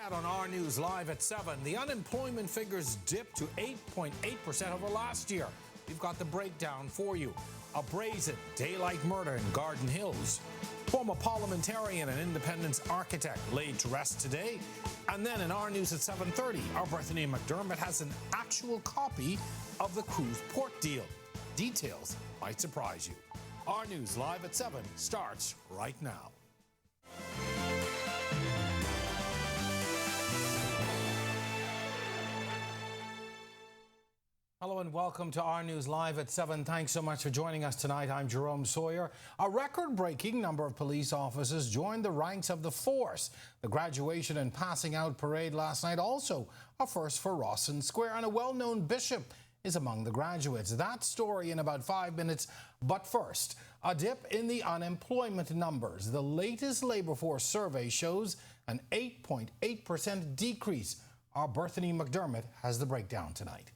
Ahead on our news live at 7, the unemployment figures dipped to 8.8% over last year. We've got the breakdown for you. A brazen daylight murder in Garden Hills. Former parliamentarian and independence architect laid to rest today. And then in our news at 7:30, our Bethany McDermott has an actual copy of the cruise port deal. Details might surprise you. Our news live at 7 starts right now. Hello and welcome to our news live at 7. Thanks so much for joining us tonight. I'm Jerome Sawyer. A record-breaking number of police officers joined the ranks of the force. The graduation and passing out parade last night also a first for Rawson Square, and a well-known bishop is among the graduates. That story in about 5 minutes. But first, a dip in the unemployment numbers. The latest labor force survey shows an 8.8% decrease. Our Bethany McDermott has the breakdown tonight.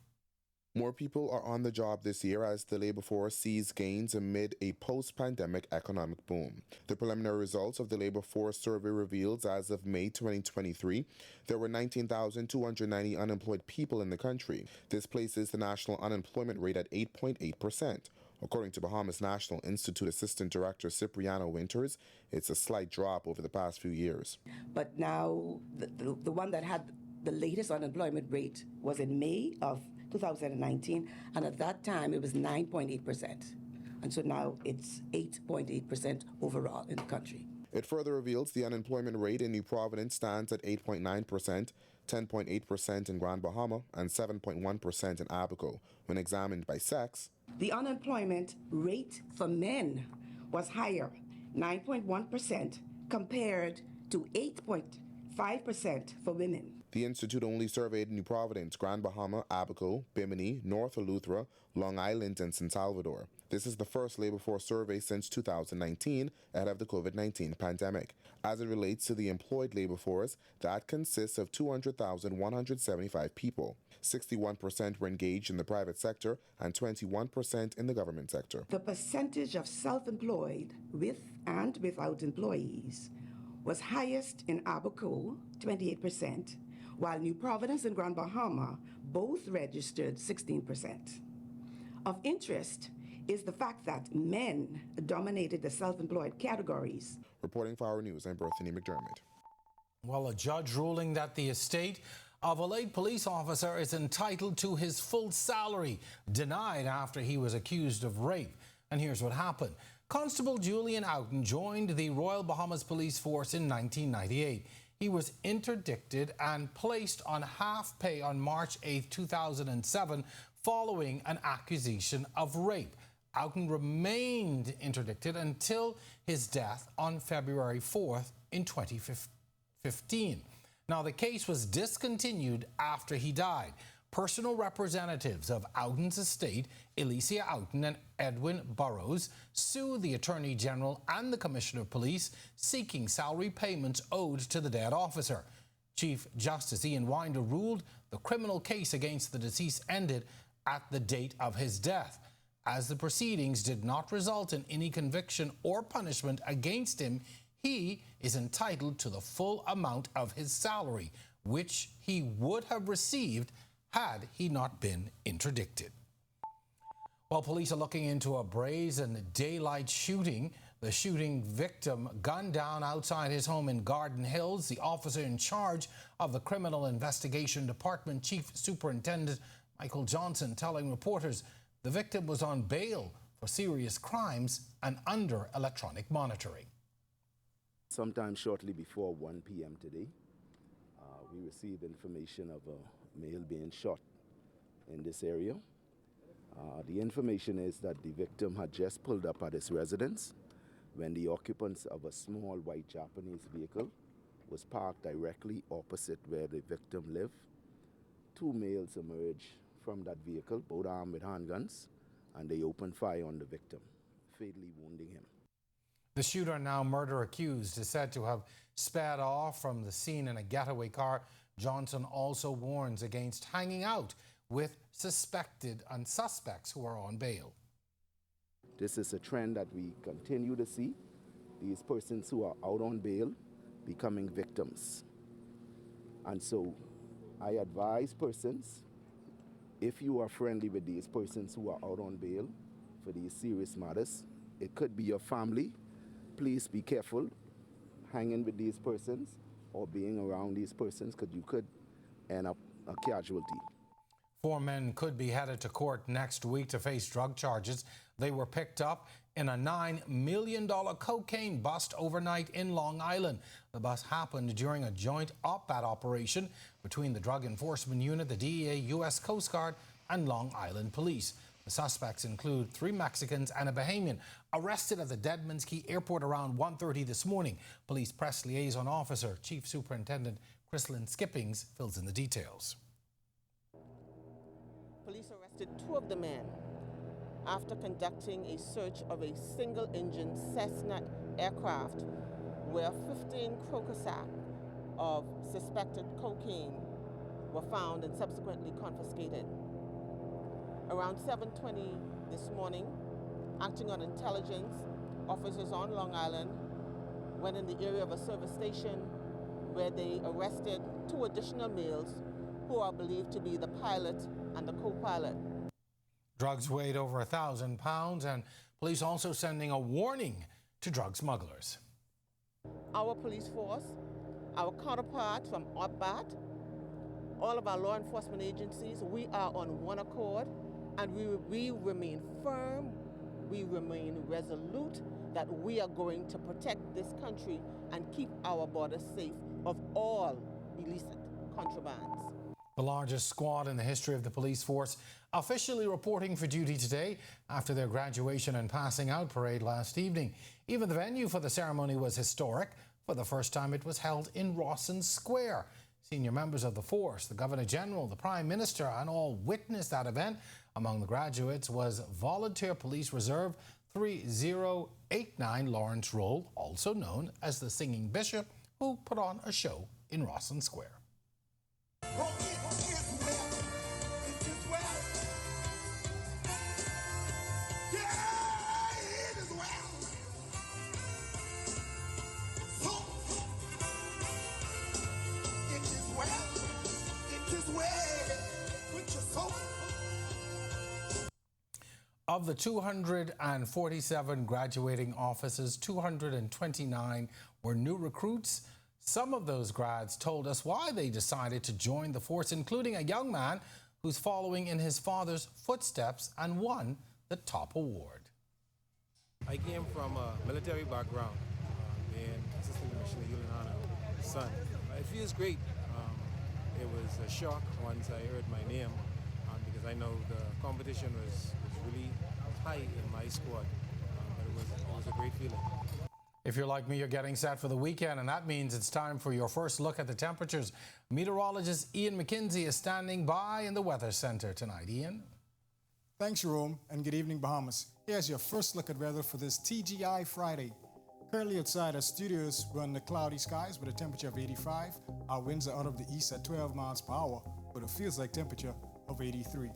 More people are on the job this year as the labor force sees gains amid a post-pandemic economic boom. The preliminary results of the labor force survey reveals as of May 2023, there were 19,290 unemployed people in the country. This places the national unemployment rate at 8.8%. According to Bahamas National Institute Assistant Director Cipriano Winters, it's a slight drop over the past few years. But now the one that had the latest unemployment rate was in May of 2019, and at that time it was 9.8%. And so now it's 8.8% overall in the country. It further reveals the unemployment rate in New Providence stands at 8.9%, 10.8% in Grand Bahama, and 7.1% in Abaco. When examined by sex, the unemployment rate for men was higher, 9.1%, compared to 8.5% for women. The Institute only surveyed New Providence, Grand Bahama, Abaco, Bimini, North Eleuthera, Long Island, and San Salvador. This is the first labor force survey since 2019 ahead of the COVID-19 pandemic. As it relates to the employed labor force, that consists of 200,175 people. 61% were engaged in the private sector and 21% in the government sector. The percentage of self-employed with and without employees was highest in Abaco, 28%, while New Providence and Grand Bahama both registered 16%. Of interest is the fact that men dominated the self-employed categories. Reporting for Our News, I'm Bethany McDermott. Well, a judge ruling that the estate of a late police officer is entitled to his full salary, denied after he was accused of rape. And here's what happened. Constable Julian Outen joined the Royal Bahamas Police Force in 1998. He was interdicted and placed on half pay on March 8, 2007, following an accusation of rape. Outen remained interdicted until his death on February 4th in 2015. Now, the case was discontinued after he died. Personal representatives of Outen's estate, Alicia Outen and Edwin Burrows, sued the Attorney General and the Commissioner of Police, seeking salary payments owed to the dead officer. Chief Justice Ian Winder ruled the criminal case against the deceased ended at the date of his death. As the proceedings did not result in any conviction or punishment against him, he is entitled to the full amount of his salary, which he would have received had he not been interdicted. While police are looking into a brazen daylight shooting, the shooting victim gunned down outside his home in Garden Hills. The officer in charge of the Criminal Investigation Department, Chief Superintendent Michael Johnson, telling reporters the victim was on bail for serious crimes and under electronic monitoring. Sometime shortly before 1 p.m. today, we received information of a male being shot in this area. The information is that the victim had just pulled up at his residence when the occupants of a small white Japanese vehicle was parked directly opposite where the victim lived. Two males emerged from that vehicle, both armed with handguns, and they opened fire on the victim, fatally wounding him. The shooter, now murder accused, is said to have sped off from the scene in a getaway car. Johnson also warns against hanging out with suspects who are on bail. This is a trend that we continue to see. These persons who are out on bail becoming victims. And so I advise persons, if you are friendly with these persons who are out on bail for these serious matters, it could be your family, please be careful hanging with these persons or being around these persons because you could end up a casualty. 4 men could be headed to court next week to face drug charges. They were picked up in a $9 million cocaine bust overnight in Long Island. The bust happened during a joint op-ed operation between the Drug Enforcement Unit, the DEA, U.S. Coast Guard, and Long Island Police. The suspects include 3 Mexicans and a Bahamian, arrested at the Deadman's Key Airport around 1:30 this morning. Police Press Liaison Officer, Chief Superintendent Chrislyn Skippings fills in the details. Police arrested 2 of the men after conducting a search of a single-engine Cessna aircraft where 15 croaker sacks of suspected cocaine were found and subsequently confiscated. Around 7:20 this morning, acting on intelligence, officers on Long Island went in the area of a service station where they arrested 2 additional males who are believed to be the pilot and the co-pilot. Drugs weighed over 1,000 pounds, and police also sending a warning to drug smugglers. Our police force, our counterparts from OPBAT, all of our law enforcement agencies, we are on one accord, and we remain firm, we remain resolute that we are going to protect this country and keep our borders safe of all illicit contrabands. The largest squad in the history of the police force officially reporting for duty today after their graduation and passing out parade last evening. Even the venue for the ceremony was historic. For the first time, it was held in Rawson Square. Senior members of the force, the Governor General, the Prime Minister, and all witnessed that event. Among the graduates was Volunteer Police Reserve 3089 Lawrence Roll, also known as the Singing Bishop, who put on a show in Rawson Square. Of the 247 graduating officers, 229 were new recruits. Some of those grads told us why they decided to join the force, including a young man who's following in his father's footsteps and won the top award. I came from a military background, being assistant commissioner Yuliana's son. It feels great. It was a shock once I heard my name because I know the competition was really high in my squad, but it was a great feeling. If you're like me, you're getting set for the weekend, and that means it's time for your first look at the temperatures. Meteorologist Ian McKenzie is standing by in the Weather Center tonight. Ian? Thanks, Jerome, and good evening, Bahamas. Here's your first look at weather for this TGI Friday. Currently outside our studios, we're under cloudy skies with a temperature of 85. Our winds are out of the east at 12 miles per hour with a feels-like temperature of 83.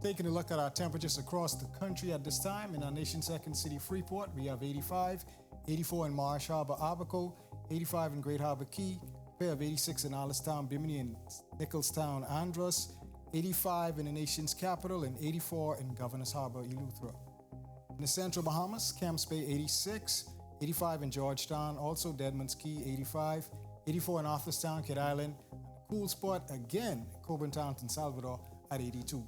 Taking a look at our temperatures across the country at this time, in our nation's second city, Freeport, we have 85, 84 in Marsh Harbor, Abaco, 85 in Great Harbor Key, a pair of 86 in Allenstown, Bimini, and Nicholstown, Andros, 85 in the nation's capital, and 84 in Governor's Harbor, Eleuthera. In the central Bahamas, Camps Bay, 86, 85 in Georgetown, also Deadman's Key, 85, 84 in Arthurstown, Kidd Island, and a cool spot again, Coburn Town, Salvador, at 82.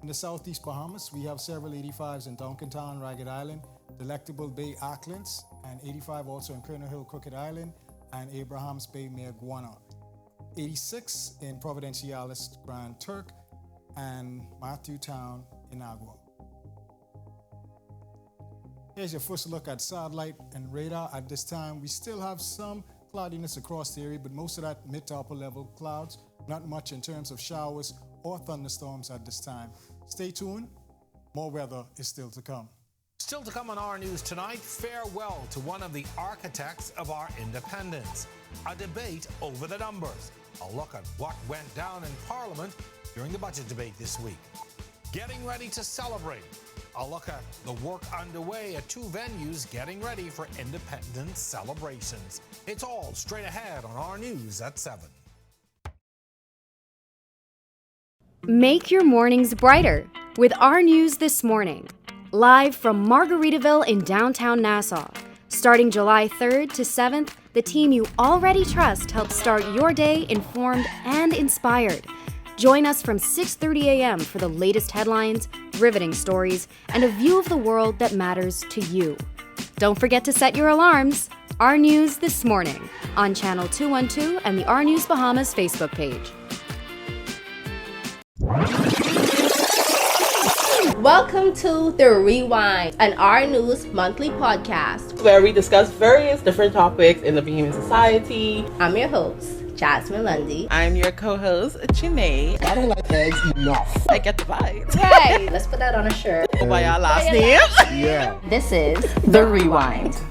In the southeast Bahamas, we have several 85s in Duncantown, Ragged Island, Delectable Bay, Acklands, and 85 also in Colonel Hill, Crooked Island, and Abrahams Bay, Mayaguana. 86 in Providenciales, Grand Turk, and Matthew Town, Inagua. Here's your first look at satellite and radar. At this time, we still have some cloudiness across the area, but most of that mid to upper level clouds, not much in terms of showers or thunderstorms at this time. Stay tuned, more weather is still to come. Still to come on our news tonight, farewell to one of the architects of our independence. A debate over the numbers. A look at what went down in Parliament during the budget debate this week. getting ready to celebrate. A look at the work underway at 2 venues getting ready for independence celebrations. It's all straight ahead on Our News at 7. Make your mornings brighter with Our News This Morning. Live from Margaritaville in downtown Nassau. Starting July 3rd to 7th, the team you already trust helps start your day informed and inspired. Join us from 6:30 a.m. for the latest headlines, riveting stories, and a view of the world that matters to you. Don't forget to set your alarms. Our News This Morning on Channel 212 and the Our News Bahamas Facebook page. Welcome to The Rewind, an Our News monthly podcast where we discuss various different topics in the Bahamian society. I'm your host, Jasmine Lundy. I'm your co-host, Janae. I don't like eggs enough. I get the vibes. Right, let's put that on a shirt. Go by our last name. Yeah. This is The Rewind.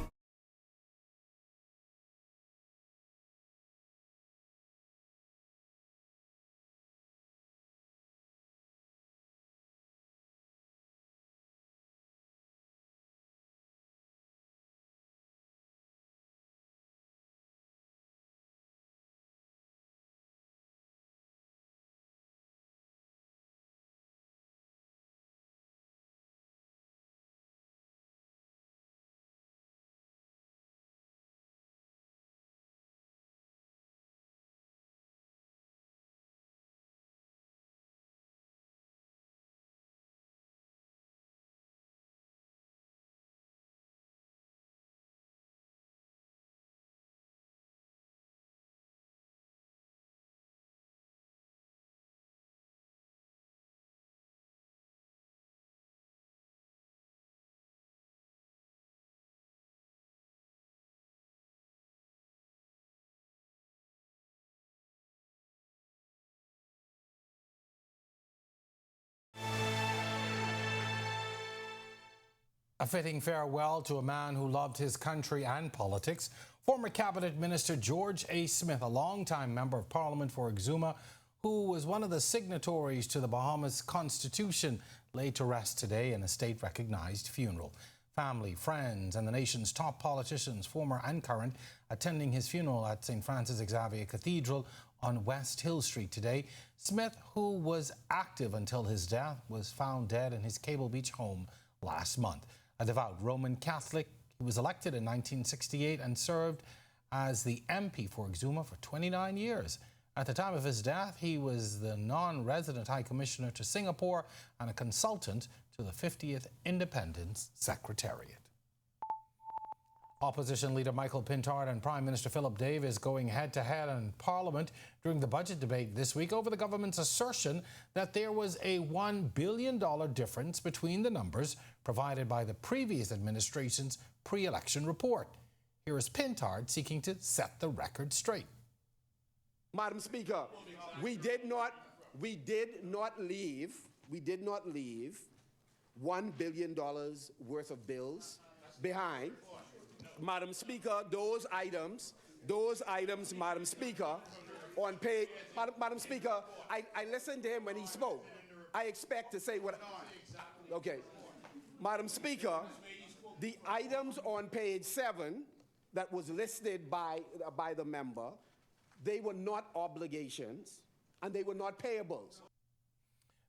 A fitting farewell to a man who loved his country and politics. Former Cabinet Minister George A. Smith, a longtime member of Parliament for Exuma, who was one of the signatories to the Bahamas Constitution, laid to rest today in a state-recognized funeral. Family, friends, and the nation's top politicians, former and current, attending his funeral at St. Francis Xavier Cathedral on West Hill Street today. Smith, who was active until his death, was found dead in his Cable Beach home last month. A devout Roman Catholic, he was elected in 1968 and served as the MP for Exuma for 29 years. At the time of his death, he was the non-resident High Commissioner to Singapore and a consultant to the 50th Independence Secretariat. Opposition leader Michael Pintard and Prime Minister Philip Davis going head-to-head in Parliament during the budget debate this week over the government's assertion that there was a $1 billion difference between the numbers provided by the previous administration's pre-election report. Here is Pintard seeking to set the record straight. Madam Speaker, we did not leave $1 billion worth of bills behind. Madam Speaker, those items, Madam Speaker, on page, Madam Speaker, I listened to him when he spoke. I expect to say what, okay. Madam Speaker, the items on page 7 that was listed by the member, they were not obligations and they were not payables.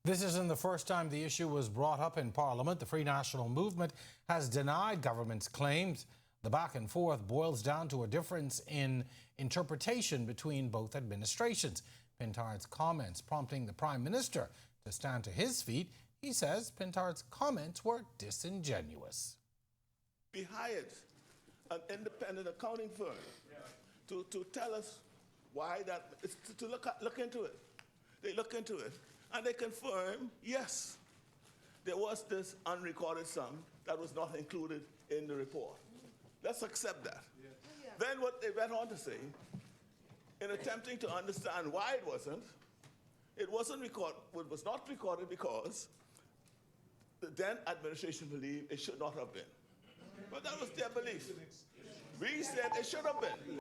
This isn't the first time the issue was brought up in Parliament. The Free National Movement has denied government's claims. The back and forth boils down to a difference in interpretation between both administrations. Pintard's comments prompting the Prime Minister to stand to his feet. He says Pintard's comments were disingenuous. We hired an independent accounting firm to tell us why that, to look into it. They look into it and they confirm, yes, there was this unrecorded sum that was not included in the report. Let's accept that. Then what they went on to say, in attempting to understand why it was not recorded because the then administration believed it should not have been. But that was their belief. We said it should have been.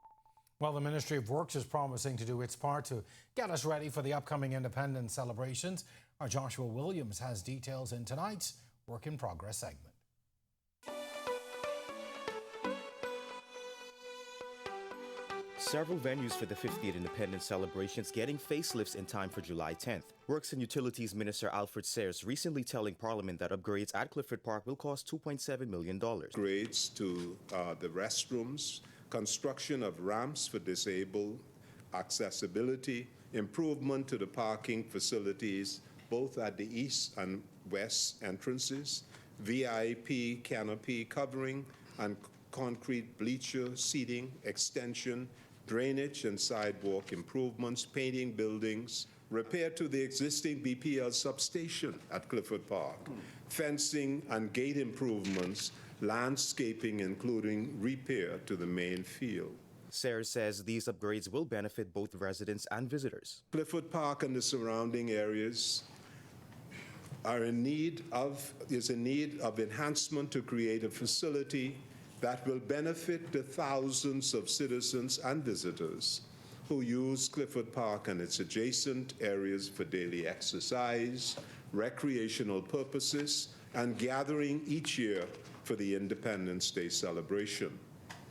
Well, the Ministry of Works is promising to do its part to get us ready for the upcoming independence celebrations. Our Joshua Williams has details in tonight's Work in Progress segment. Several venues for the 50th Independence celebrations getting facelifts in time for July 10th. Works and Utilities Minister Alfred Sayers recently telling Parliament that upgrades at Clifford Park will cost $2.7 million. Upgrades to the restrooms, construction of ramps for disabled accessibility, improvement to the parking facilities, both at the east and west entrances, VIP canopy covering and concrete bleacher seating, extension, drainage and sidewalk improvements, painting buildings, repair to the existing BPL substation at Clifford Park, fencing and gate improvements, landscaping, including repair to the main field. Sayers says these upgrades will benefit both residents and visitors. Clifford Park and the surrounding areas is in need of enhancement to create a facility that will benefit the thousands of citizens and visitors who use Clifford Park and its adjacent areas for daily exercise, recreational purposes, and gathering each year for the Independence Day celebration.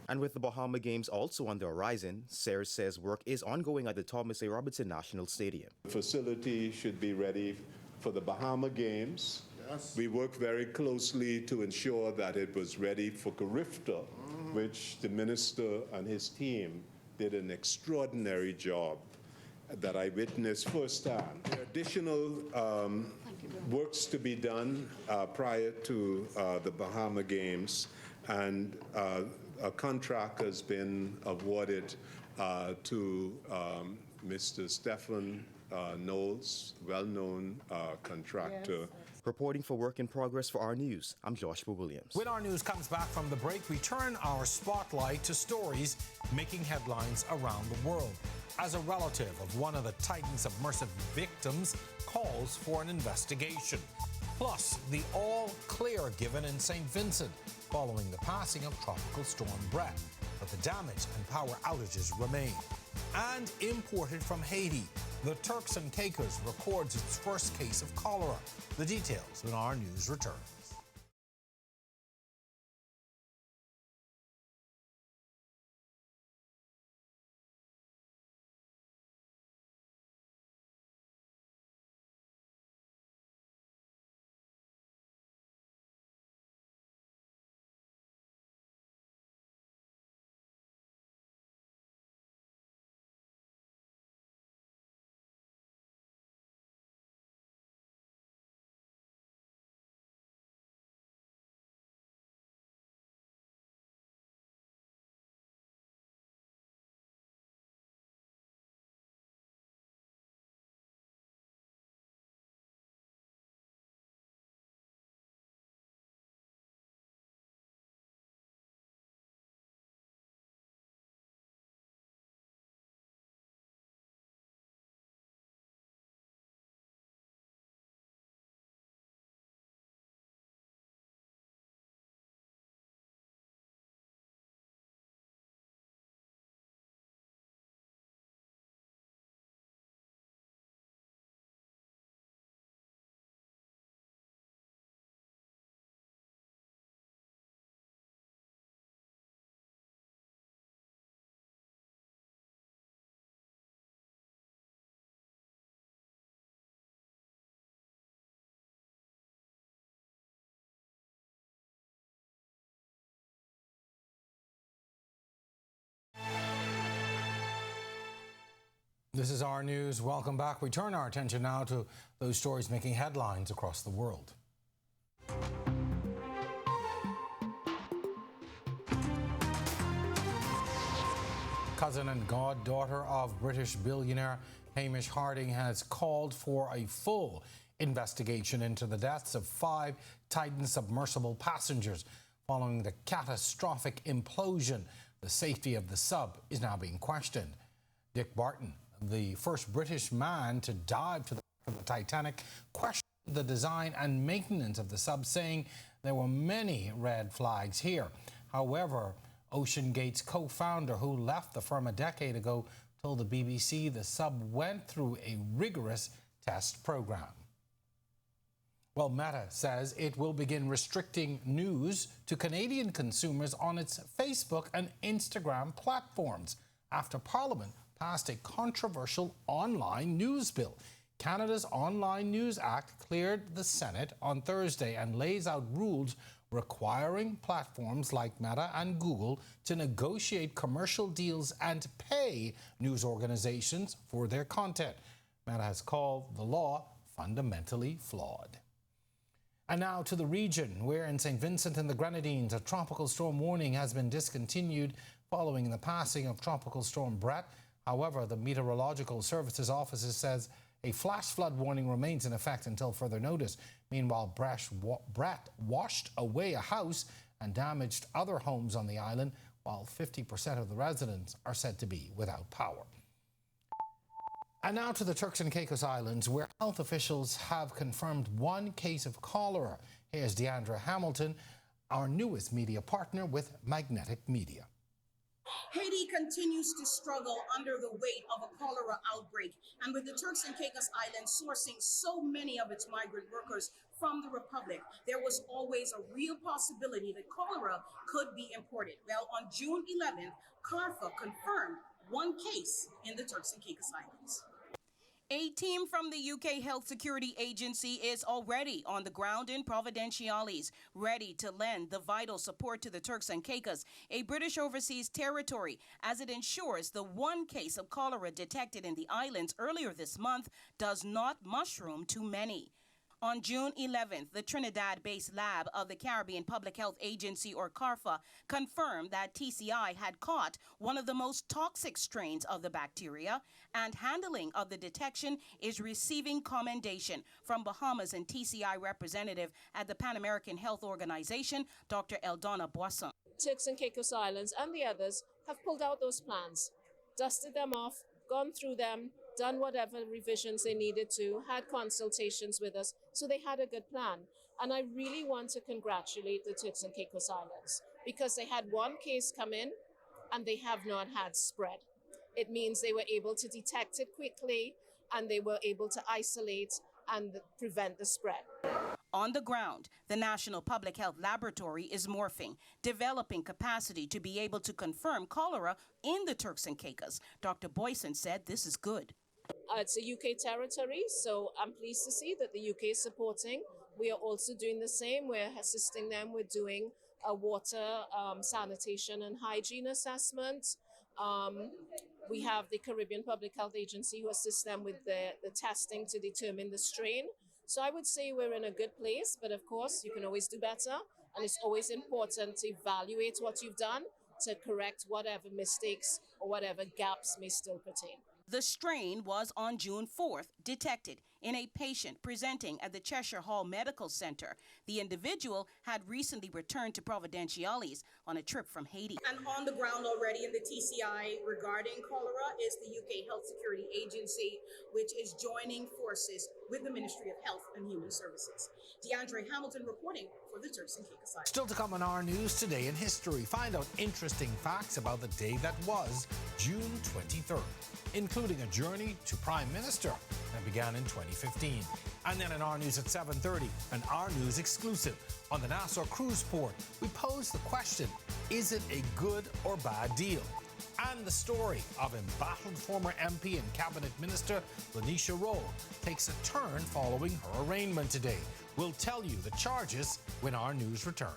And with the Bahama Games also on the horizon, Sayers says work is ongoing at the Thomas A. Robertson National Stadium. The facility should be ready for the Bahama Games. Yes. We worked very closely to ensure that it was ready for Carifta, which the minister and his team did an extraordinary job that I witnessed firsthand. There are additional works to be done prior to the Bahama Games, and a contract has been awarded to Mr. Stephen Knowles, well-known contractor. Yes. Reporting for Work in Progress for Our News, I'm Joshua Williams. When Our News comes back from the break, we turn our spotlight to stories making headlines around the world. As a relative of one of the Titan submersive victims calls for an investigation. Plus, the all clear given in St. Vincent following the passing of Tropical Storm Brett. But the damage and power outages remain. And imported from Haiti, the Turks and Caicos records its first case of cholera. The details when Our News returns. This is Our News. Welcome back. We turn our attention now to those stories making headlines across the world. Cousin and goddaughter of British billionaire Hamish Harding has called for a full investigation into the deaths of 5 Titan submersible passengers following the catastrophic implosion. The safety of the sub is now being questioned. Dick Barton, the first British man to dive to the Titanic, questioned the design and maintenance of the sub, saying there were many red flags here. However, OceanGate's co-founder, who left the firm a decade ago, told the BBC the sub went through a rigorous test program. Well, Meta says it will begin restricting news to Canadian consumers on its Facebook and Instagram platforms after Parliament passed a controversial online news bill. Canada's Online News Act cleared the Senate on Thursday and lays out rules requiring platforms like Meta and Google to negotiate commercial deals and pay news organizations for their content. Meta has called the law fundamentally flawed. And now to the region, where in St. Vincent and the Grenadines, a tropical storm warning has been discontinued following the passing of Tropical Storm Brett. However, the Meteorological Services Office says a flash flood warning remains in effect until further notice. Meanwhile, Brett washed away a house and damaged other homes on the island, while 50% of the residents are said to be without power. And now to the Turks and Caicos Islands, where health officials have confirmed one case of cholera. Here's Deandra Hamilton, our newest media partner with Magnetic Media. Haiti continues to struggle under the weight of a cholera outbreak, and with the Turks and Caicos Islands sourcing so many of its migrant workers from the Republic, there was always a real possibility that cholera could be imported. Well, on June 11th, CARFA confirmed one case in the Turks and Caicos Islands. A team from the UK Health Security Agency is already on the ground in Providenciales, ready to lend the vital support to the Turks and Caicos, a British overseas territory, as it ensures the one case of cholera detected in the islands earlier this month does not mushroom to many. On June 11th, the Trinidad-based lab of the Caribbean Public Health Agency, or CARFA, confirmed that TCI had caught one of the most toxic strains of the bacteria, and handling of the detection is receiving commendation from Bahamas and TCI representative at the Pan American Health Organization, Dr. Eldona Boisson. Turks and Caicos Islands and the others have pulled out those plans, dusted them off, gone through them, done whatever revisions they needed to, had consultations with us, so they had a good plan. And I really want to congratulate the Turks and Caicos Islands because they had one case come in and they have not had spread. It means they were able to detect it quickly and they were able to isolate and prevent the spread. On the ground, the National Public Health Laboratory is morphing, developing capacity to be able to confirm cholera in the Turks and Caicos. Dr. Boyson said this is good. It's a UK territory, so I'm pleased to see that the UK is supporting. We are also doing the same. We're assisting them with doing a water sanitation and hygiene assessment. We have the Caribbean Public Health Agency who assists them with the testing to determine the strain. So I would say we're in a good place, but of course you can always do better. And it's always important to evaluate what you've done to correct whatever mistakes or whatever gaps may still pertain. The strain was on June 4th detected in a patient presenting at the Cheshire Hall Medical Center. The individual had recently returned to Providenciales on a trip from Haiti. And on the ground already in the TCI regarding cholera is the UK Health Security Agency, which is joining forces with the Ministry of Health and Human Services. Deandra Hamilton reporting for the Turks and Caicos Islands. Still to come on our news today in history, find out interesting facts about the day that was June 23rd, including a journey to Prime Minister that began in 2015. And then in our news at 7:30, an Our News exclusive on the Nassau cruise port. We pose the question, is it a good or bad deal? And the story of embattled former MP and Cabinet Minister Lanisha Rowe takes a turn following her arraignment today. We'll tell you the charges when our news returns.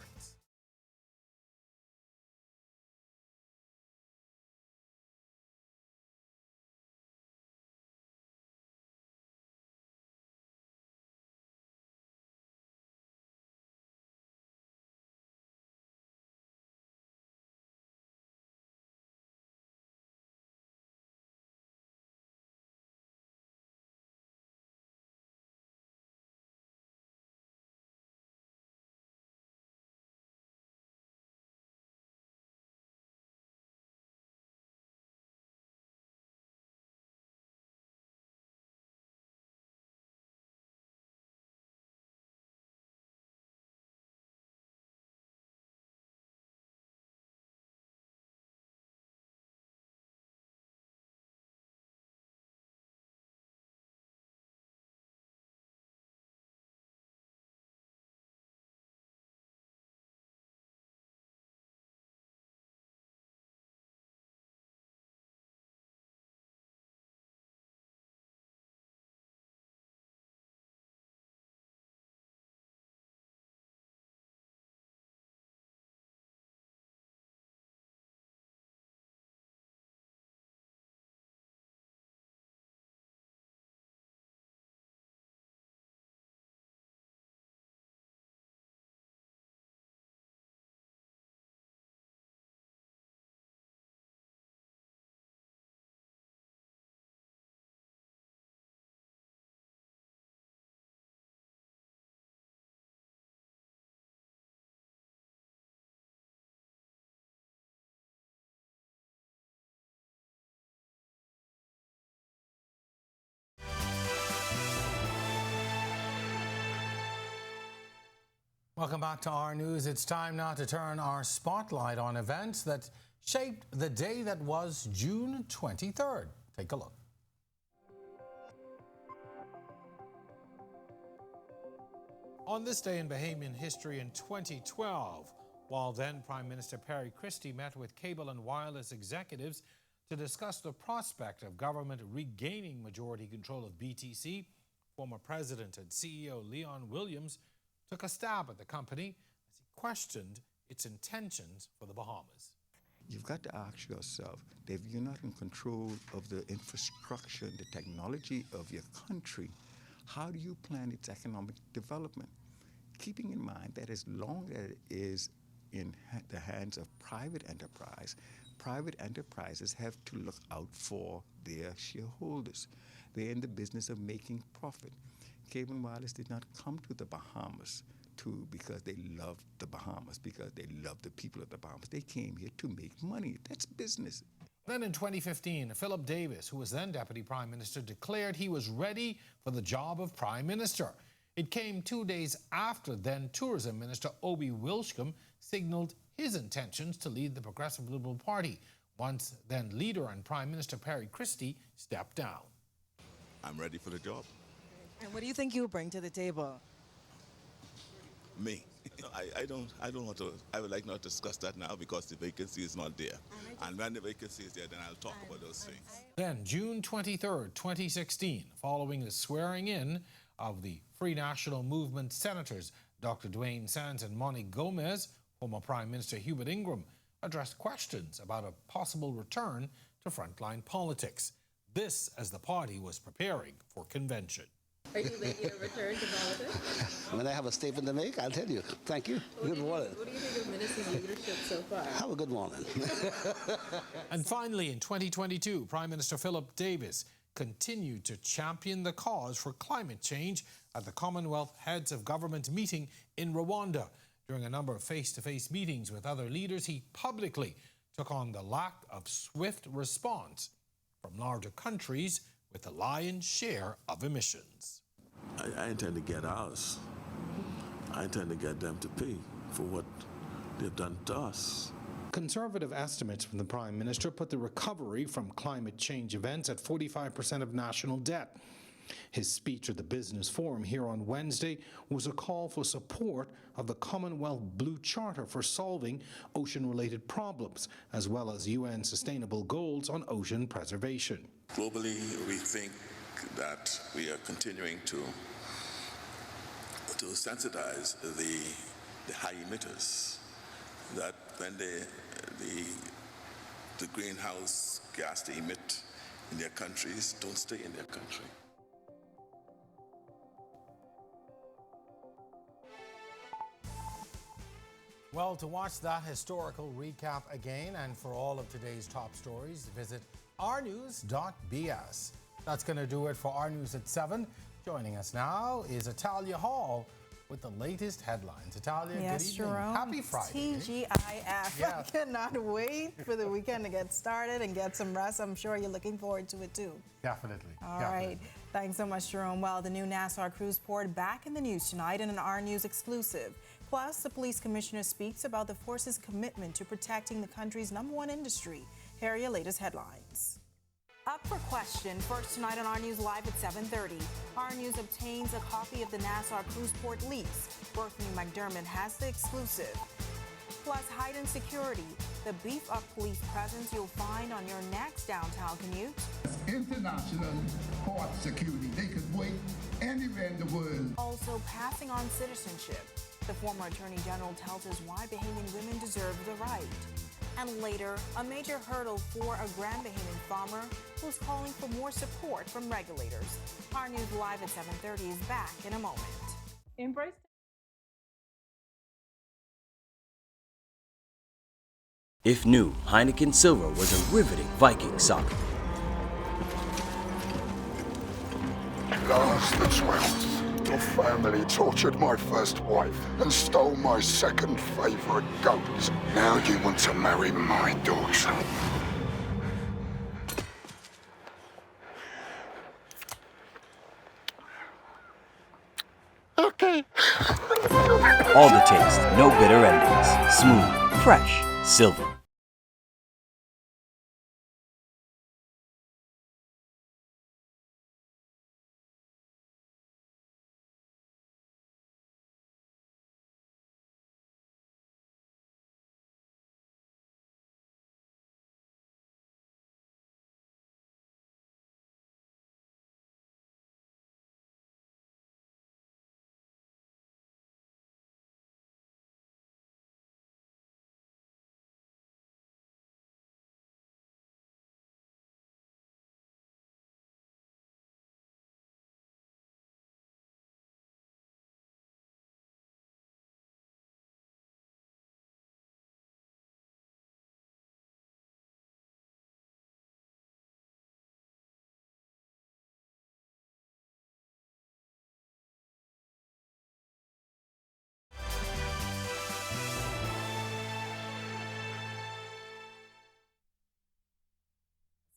Welcome back to Our News. It's time now to turn our spotlight on events that shaped the day that was June 23rd. Take a look. On this day in Bahamian history in 2012, while then Prime Minister Perry Christie met with cable and wireless executives to discuss the prospect of government regaining majority control of BTC, former President and CEO Leon Williams took a stab at the company as he questioned its intentions for the Bahamas. You've got to ask yourself, if you're not in control of the infrastructure and the technology of your country, how do you plan its economic development? Keeping in mind that as long as it is in the hands of private enterprises have to look out for their shareholders. They're in the business of making profit. Cable and Wireless did not come to the Bahamas because they loved the Bahamas, because they loved the people of the Bahamas. They came here to make money. That's business. Then in 2015, Philip Davis, who was then Deputy Prime Minister, declared he was ready for the job of Prime Minister. It came 2 days after then Tourism Minister Obi Wilshcombe signalled his intentions to lead the Progressive Liberal Party, once then leader and Prime Minister Perry Christie stepped down. I'm ready for the job. And what do you think you'll bring to the table? Me? I don't want to. I would like not to discuss that now because the vacancy is not there. And when the vacancy is there, then I'll talk about those things. Then, June 23rd, 2016, following the swearing in of the Free National Movement senators Dr. Dwayne Sands and Monique Gomez, former Prime Minister Hubert Ingram addressed questions about a possible return to frontline politics. This as the party was preparing for convention. Are you making a return to politics? When I have a statement to make, I'll tell you. Thank you. Good morning. What do you think of Minister's leadership so far? Have a good morning. And finally, in 2022, Prime Minister Philip Davis continued to champion the cause for climate change at the Commonwealth Heads of Government meeting in Rwanda. During a number of face-to-face meetings with other leaders, he publicly took on the lack of swift response from larger countries with the lion's share of emissions. I intend to get ours. I intend to get them to pay for what they've done to us. Conservative estimates from the Prime Minister put the recovery from climate change events at 45% of national debt. His speech at the Business Forum here on Wednesday was a call for support of the Commonwealth Blue Charter for solving ocean-related problems, as well as UN sustainable goals on ocean preservation. Globally, we think that we are continuing to sensitize the high emitters, that when the greenhouse gas they emit in their countries don't stay in their country. Well, to watch that historical recap again and for all of today's top stories, visit ournews.bs. That's going to do it for Our News at 7. Joining us now is Italia Hall with the latest headlines. Italia, yes, good evening. Jerome. Happy Friday. TGIF. Yeah. I cannot wait for the weekend to get started and get some rest. I'm sure you're looking forward to it too. Definitely. All right. Thanks so much, Jerome. Well, the new Nassau cruise port back in the news tonight in an Our News exclusive. Plus, the police commissioner speaks about the force's commitment to protecting the country's #1 industry. Here are your latest headlines. Up for question first tonight on Our News Live at 7:30. Our News obtains a copy of the Nassau cruise port lease. Berthany McDermott has the exclusive. Plus, heightened security, the beef-up police presence you'll find on your next downtown commute. International port security. They could wait anywhere in the world. Also, passing on citizenship. The former Attorney General tells us why Bahamian women deserve the right. And later, a major hurdle for a Grand Bahamian farmer who's calling for more support from regulators. Our News Live at 7:30 is back in a moment. Embrace. If new, Heineken Silver was a riveting Viking saga. Last the 12th, your family tortured my first wife and stole my second favorite goat. Now you want to marry my daughter. Okay. All the taste, no bitter endings. Smooth, fresh, Silver.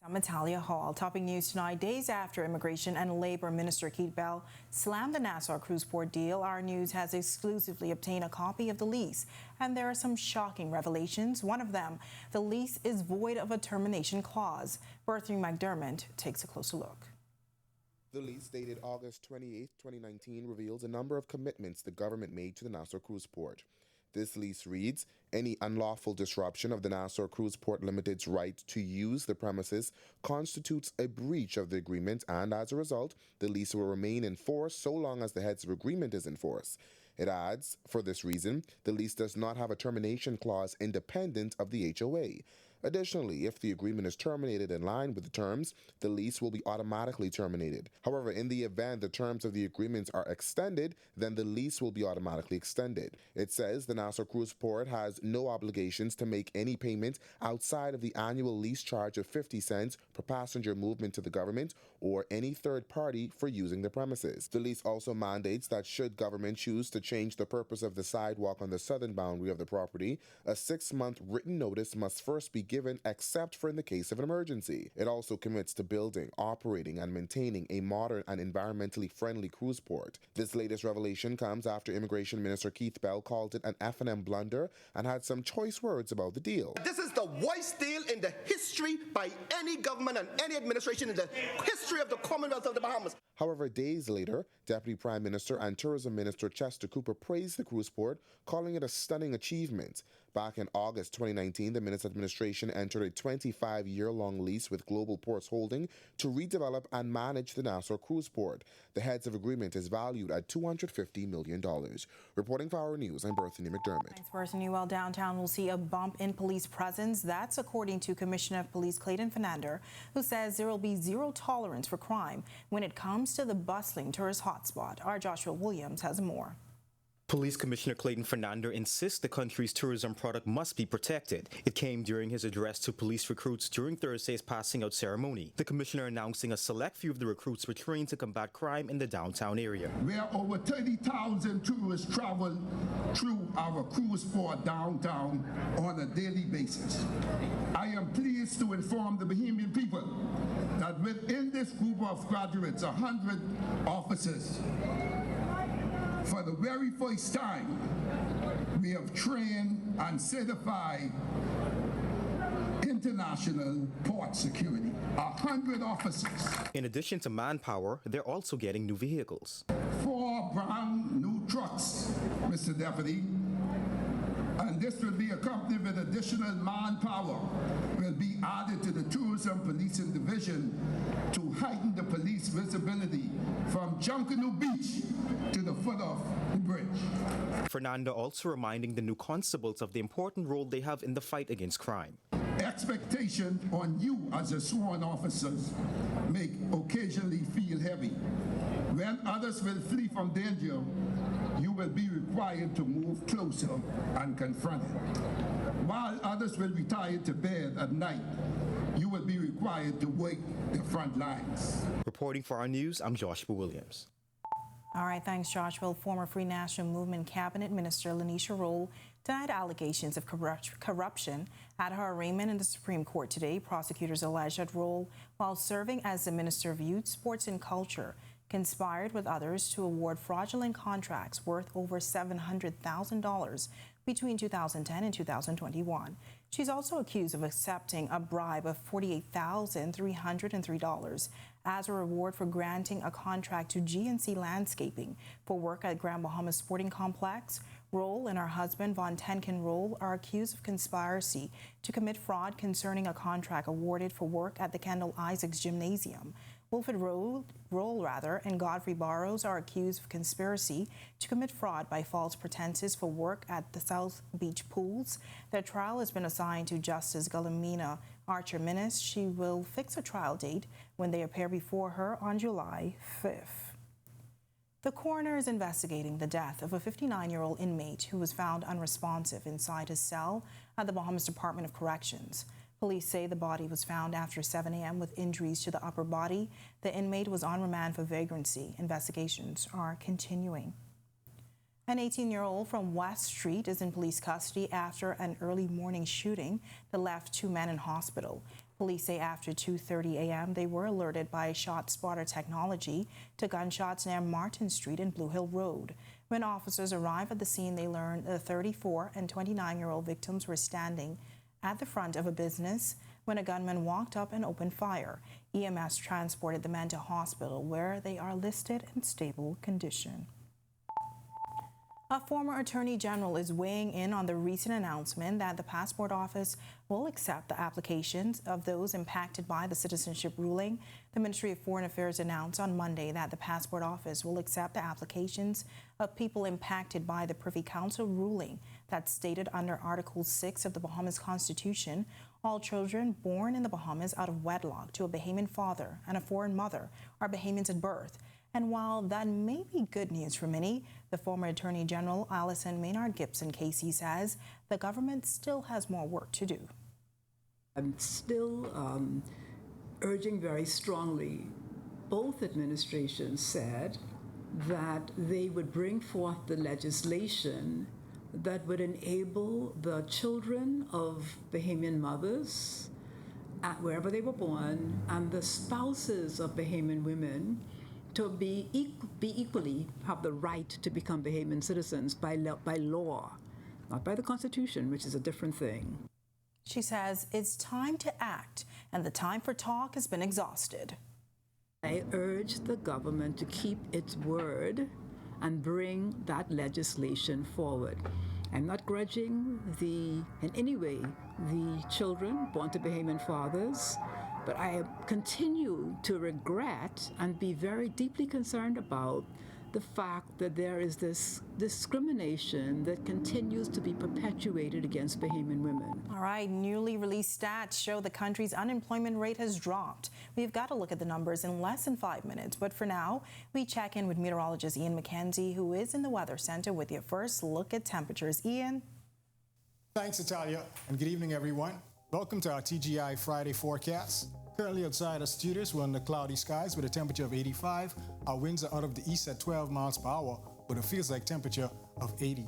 I'm Natalia Hall. Topping news tonight, days after Immigration and Labor Minister Keith Bell slammed the Nassau Cruise Port deal, Our News has exclusively obtained a copy of the lease. And there are some shocking revelations. One of them, the lease is void of a termination clause. Berthing McDermott takes a closer look. The lease dated August 28, 2019 reveals a number of commitments the government made to the Nassau Cruise Port. This lease reads, any unlawful disruption of the Nassau Cruise Port Limited's right to use the premises constitutes a breach of the agreement, and as a result, the lease will remain in force so long as the heads of agreement is in force. It adds, for this reason, the lease does not have a termination clause independent of the HOA. Additionally, if the agreement is terminated in line with the terms, the lease will be automatically terminated. However, in the event the terms of the agreement are extended, then the lease will be automatically extended. It says the Nassau Cruise Port has no obligations to make any payment outside of the annual lease charge of 50 cents per passenger movement to the government or any third party for using the premises. The lease also mandates that should government choose to change the purpose of the sidewalk on the southern boundary of the property, a 6-month written notice must first be given except for in the case of an emergency. It also commits to building, operating, and maintaining a modern and environmentally friendly cruise port. This latest revelation comes after Immigration Minister Keith Bell called it an F&M blunder and had some choice words about the deal. This is the worst deal in the history by any government and any administration in the history of the Commonwealth of the Bahamas. However, days later, Deputy Prime Minister and Tourism Minister Chester Cooper praised the cruise port, calling it a stunning achievement. Back in August 2019, the Minister's administration entered a 25-year-long lease with Global Ports Holding to redevelop and manage the Nassau Cruise Port. The heads of agreement is valued at $250 million. Reporting for Our News, I'm Berthany McDermott. Thanks, Berthany. Well, downtown will see a bump in police presence. That's according to Commissioner of Police Clayton Fernandez, who says there will be zero tolerance for crime when it comes to the bustling tourist hotspot. Our Joshua Williams has more. Police Commissioner Clayton Fernandez insists the country's tourism product must be protected. It came during his address to police recruits during Thursday's passing out ceremony. The commissioner announcing a select few of the recruits were trained to combat crime in the downtown area. Where over 30,000 tourists travel through our cruise port downtown on a daily basis. I am pleased to inform the Bahamian people that within this group of graduates, 100 officers, for the very first time, we have trained and certified international port security. 100 officers. In addition to manpower, they're also getting new vehicles. 4 brand new trucks, Mr. Deputy. And this will be accompanied with additional manpower will be added to the Tourism Policing Division to heighten the police visibility from Junkanoo Beach to the foot of the bridge. Fernando also reminding the new constables of the important role they have in the fight against crime. Expectation on you as a sworn officers make occasionally feel heavy. When others will flee from danger, you will be required to move closer and confront it. While others will retire to bed at night, you will be required to work the front lines. Reporting for Our News, I'm Joshua Williams. All right, thanks, Josh. Well, former Free National Movement Cabinet Minister Lanisha Rolle denied allegations of corruption at her arraignment in the Supreme Court today. Prosecutors allege that Rolle, while serving as the Minister of Youth, Sports and Culture, conspired with others to award fraudulent contracts worth over $700,000 between 2010 and 2021. She's also accused of accepting a bribe of $48,303 as a reward for granting a contract to GNC Landscaping for work at Grand Bahama Sporting Complex. Roll and her husband, Von Tenkin Roll, are accused of conspiracy to commit fraud concerning a contract awarded for work at the Kendall Isaacs Gymnasium. Wilfred Roll and Godfrey Barrows are accused of conspiracy to commit fraud by false pretenses for work at the South Beach pools. Their trial has been assigned to Justice Guillermina Archer Minnis. She will fix a trial date when they appear before her on July 5th. The coroner is investigating the death of a 59-year-old inmate who was found unresponsive inside his cell at the Bahamas Department of Corrections. Police say the body was found after 7 a.m. with injuries to the upper body. The inmate was on remand for vagrancy. Investigations are continuing. An 18-year-old from West Street is in police custody after an early morning shooting that left 2 men in hospital. Police say after 2:30 a.m. they were alerted by shot spotter technology to gunshots near Martin Street and Blue Hill Road. When officers arrived at the scene, they learned the 34 and 29-year-old victims were standing at the front of a business when a gunman walked up and opened fire. EMS transported the men to hospital where they are listed in stable condition. A former attorney general is weighing in on the recent announcement that the Passport Office will accept the applications of those impacted by the citizenship ruling. The Ministry of Foreign Affairs announced on Monday that the Passport Office will accept the applications of people impacted by the Privy Council ruling that stated under Article 6 of the Bahamas Constitution, all children born in the Bahamas out of wedlock to a Bahamian father and a foreign mother are Bahamians at birth. And while that may be good news for many, the former Attorney General Alison Maynard Gibson Casey says the government still has more work to do. I'm still urging very strongly, both administrations said that they would bring forth the legislation that would enable the children of Bahamian mothers, wherever they were born, and the spouses of Bahamian women to be equally have the right to become Bahamian citizens by law, not by the Constitution, which is a different thing. She says it's time to act, and the time for talk has been exhausted. I urge the government to keep its word and bring that legislation forward. I'm not grudging in any way the children born to Bahamian fathers, but I continue to regret and be very deeply concerned about the fact that there is this discrimination that continues to be perpetuated against Bahamian women. All right, newly released stats show the country's unemployment rate has dropped. We've got to look at the numbers in less than 5 minutes, but for now, we check in with meteorologist Ian McKenzie, who is in the Weather Center with your first look at temperatures. Ian? Thanks, Natalia, and good evening, everyone. Welcome to our TGI Friday forecast. Currently outside our studios, we're under cloudy skies with a temperature of 85. Our winds are out of the east at 12 miles per hour with a feels-like temperature of 80.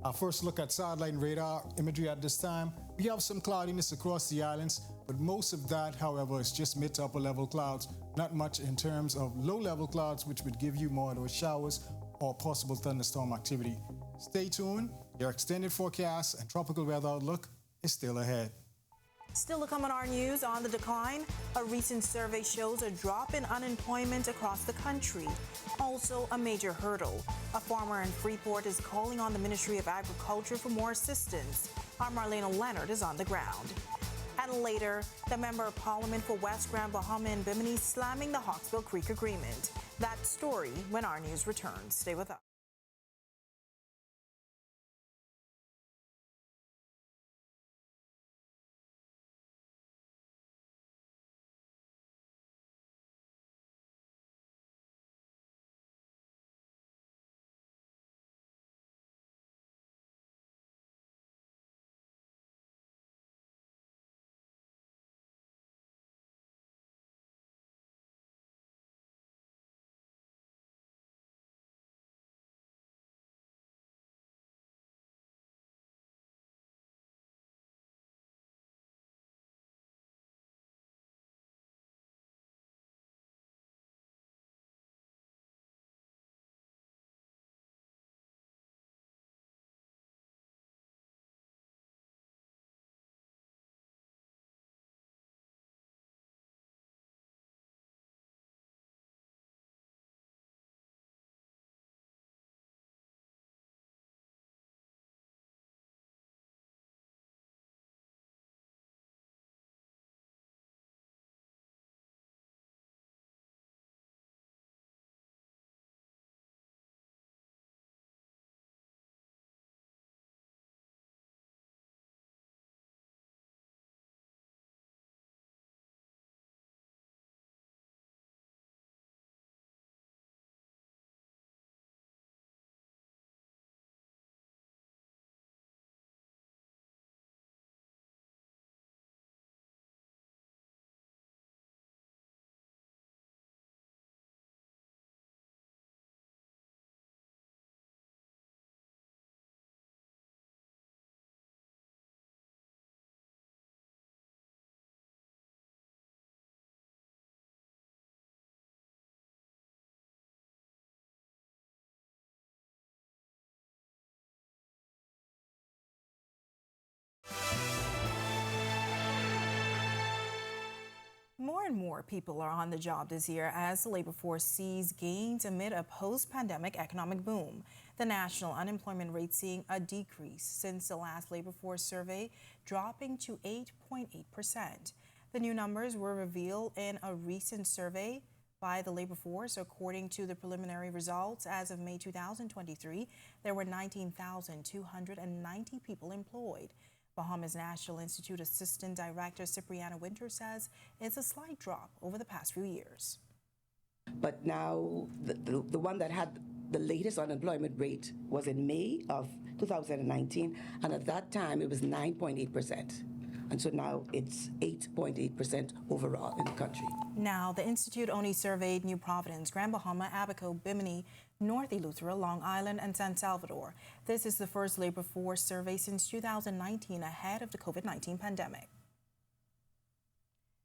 Our first look at satellite radar imagery at this time. We have some cloudiness across the islands, but most of that, however, is just mid to upper level clouds. Not much in terms of low-level clouds, which would give you more of those showers or possible thunderstorm activity. Stay tuned. Your extended forecast and tropical weather outlook is still ahead. Still to come on our news, on the decline, a recent survey shows a drop in unemployment across the country. Also a major hurdle. A farmer in Freeport is calling on the Ministry of Agriculture for more assistance. Our Marlena Leonard is on the ground. And later, the Member of Parliament for West Grand Bahama and Bimini slamming the Hawksbill Creek Agreement. That story when our news returns. Stay with us. More and more people are on the job this year as the labor force sees gains amid a post-pandemic economic boom. The national unemployment rate seeing a decrease since the last labor force survey, dropping to 8.8%. The new numbers were revealed in a recent survey by the labor force. According to the preliminary results, as of May 2023, there were 19,290 people employed. Bahamas National Institute Assistant Director Cipriana Winter says it's a slight drop over the past few years. But now the one that had the latest unemployment rate was in May of 2019, and at that time it was 9.8%. And so now it's 8.8% overall in the country. Now, the Institute only surveyed New Providence, Grand Bahama, Abaco, Bimini, North Eleuthera, Long Island, and San Salvador. This is the first labor force survey since 2019 ahead of the COVID-19 pandemic.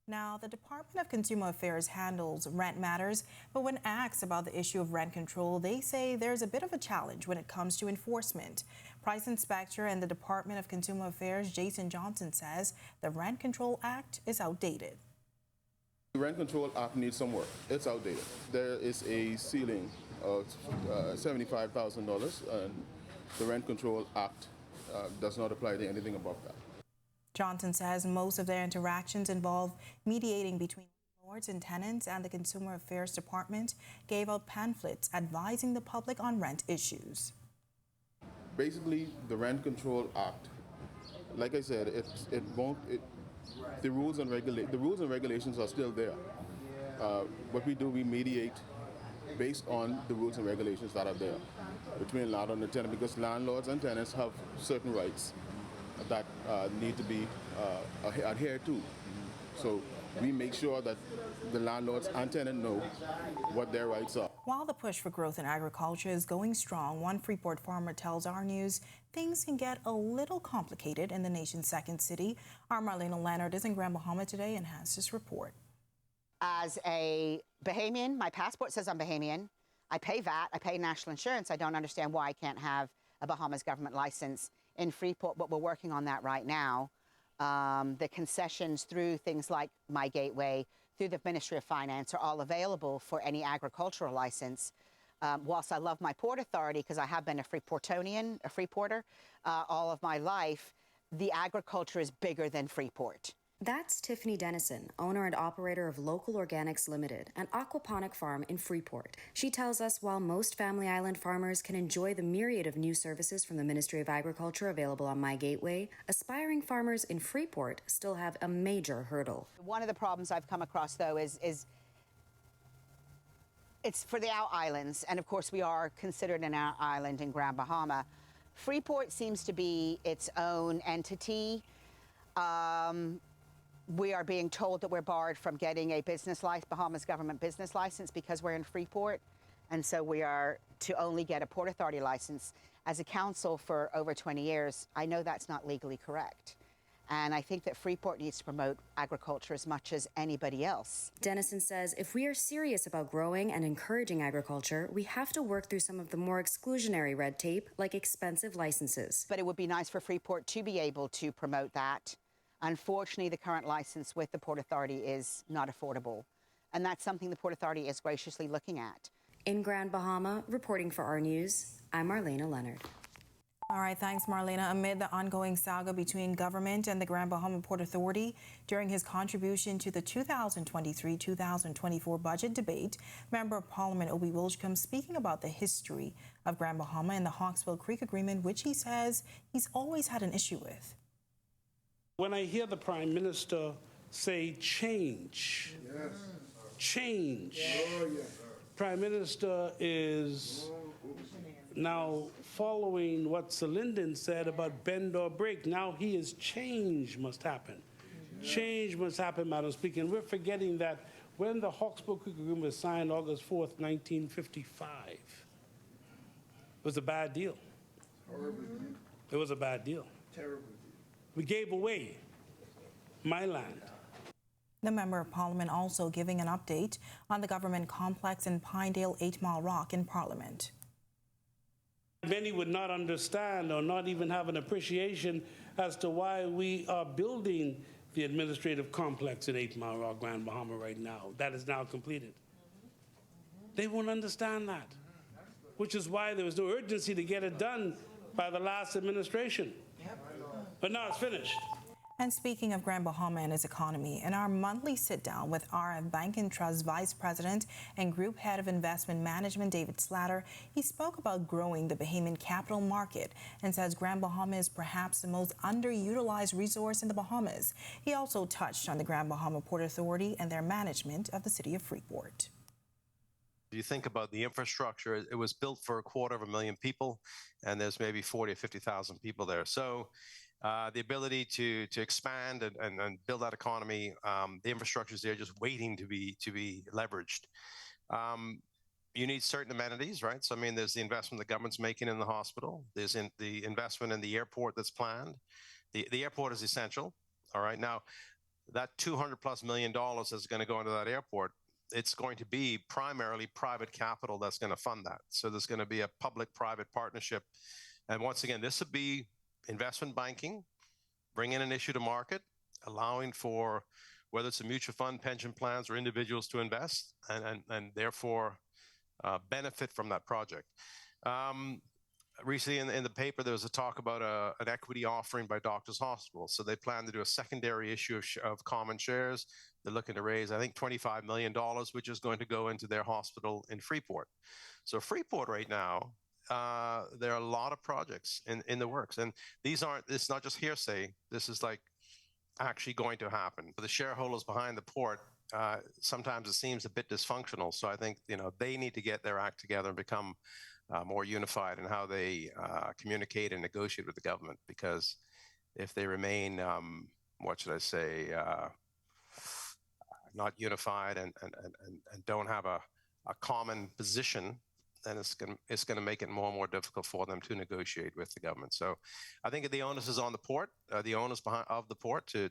Now, the Department of Consumer Affairs handles rent matters, but when asked about the issue of rent control, they say there's a bit of a challenge when it comes to enforcement. Price Inspector and the Department of Consumer Affairs, Jason Johnson, says the Rent Control Act is outdated. The Rent Control Act needs some work. It's outdated. There is a ceiling of $75,000, and the Rent Control Act does not apply to anything above that. Johnson says most of their interactions involve mediating between landlords and tenants, and the Consumer Affairs Department gave out pamphlets advising the public on rent issues. Basically, the Rent Control Act, like I said, the rules and regulations are still there. What we do, we mediate based on the rules and regulations that are there between landlord and tenant, because landlords and tenants have certain rights that need to be adhered to. So we make sure that the landlords and tenants know what their rights are. While the push for growth in agriculture is going strong, one Freeport farmer tells Our News things can get a little complicated in the nation's second city. Our Marlena Leonard is in Grand Bahama today and has this report. As a Bahamian, my passport says I'm Bahamian. I pay VAT, I pay national insurance. I don't understand why I can't have a Bahamas government license in Freeport, but we're working on that right now. The concessions through things like My Gateway, through the Ministry of Finance, are all available for any agricultural license. Whilst I love my port authority, because I have been a Freeportonian, a Freeporter, all of my life, the agriculture is bigger than Freeport. That's Tiffany Dennison, owner and operator of Local Organics Limited, an aquaponic farm in Freeport. She tells us while most Family Island farmers can enjoy the myriad of new services from the Ministry of Agriculture available on My Gateway, aspiring farmers in Freeport still have a major hurdle. One of the problems I've come across, though, is it's for the out islands, and of course we are considered an out island in Grand Bahama. Freeport seems to be its own entity. We are being told that we're barred from getting a business license, Bahamas government business license, because we're in Freeport. And so we are to only get a Port Authority license. As a council for over 20 years, I know that's not legally correct. And I think that Freeport needs to promote agriculture as much as anybody else. Dennison says if we are serious about growing and encouraging agriculture, we have to work through some of the more exclusionary red tape, like expensive licenses. But it would be nice for Freeport to be able to promote that. Unfortunately, the current license with the Port Authority is not affordable, and that's something the Port Authority is graciously looking at. In Grand Bahama, reporting for Our News, I'm Marlena Leonard. All right, thanks, Marlena. Amid the ongoing saga between government and the Grand Bahama Port Authority, during his contribution to the 2023-2024 budget debate, Member of Parliament Obi Wilchcombe speaking about the history of Grand Bahama and the Hawksbill Creek Agreement, which he says he's always had an issue with. When I hear the Prime Minister say change, change, Prime Minister is now following what Sir Lyndon said about bend or break. Now he is change must happen. Change must happen, Madam Speaker. And we're forgetting that when the Hawksbill Creek Agreement was signed August 4th, 1955, it was a bad deal. It was a bad deal. Terrible. We gave away my land. The Member of Parliament also giving an update on the government complex in Pinedale 8 Mile Rock in Parliament. Many would not understand or not even have an appreciation as to why we are building the administrative complex in 8 Mile Rock, Grand Bahama right now. That is now completed. They won't understand that, which is why there was no urgency to get it done by the last administration. But now it's finished. And speaking of Grand Bahama and its economy, in our monthly sit-down with RF Bank and Trust Vice President and Group Head of Investment Management, David Slatter, he spoke about growing the Bahamian capital market and says Grand Bahama is perhaps the most underutilized resource in the Bahamas. He also touched on the Grand Bahama Port Authority and their management of the city of Freeport. If you think about the infrastructure, it was built for 250,000 people, and there's maybe 40 or 50,000 people there. So the ability to expand and build that economy, the infrastructure is there just waiting to be leveraged. You need certain amenities, right? So, I mean, there's the investment the government's making in the hospital. There's the investment in the airport that's planned. The airport is essential, all right? Now, that $200+ million that's going to go into that airport, it's going to be primarily private capital that's going to fund that. So there's going to be a public-private partnership. And once again, this would be investment banking, bringing an issue to market, allowing for whether it's a mutual fund, pension plans, or individuals to invest and therefore benefit from that project. Recently in the paper, there was a talk about an equity offering by Doctors Hospital. So they plan to do a secondary issue of common shares. They're looking to raise, I think, $25 million, which is going to go into their hospital in Freeport. So Freeport right now, there are a lot of projects in the works. And it's not just hearsay. This is like actually going to happen. The shareholders behind the port, sometimes it seems a bit dysfunctional. So I think, they need to get their act together and become more unified in how they communicate and negotiate with the government. Because if they remain, not unified and don't have a common position, then it's going to make it more and more difficult for them to negotiate with the government. So I think the onus is on the port, the owners of the port to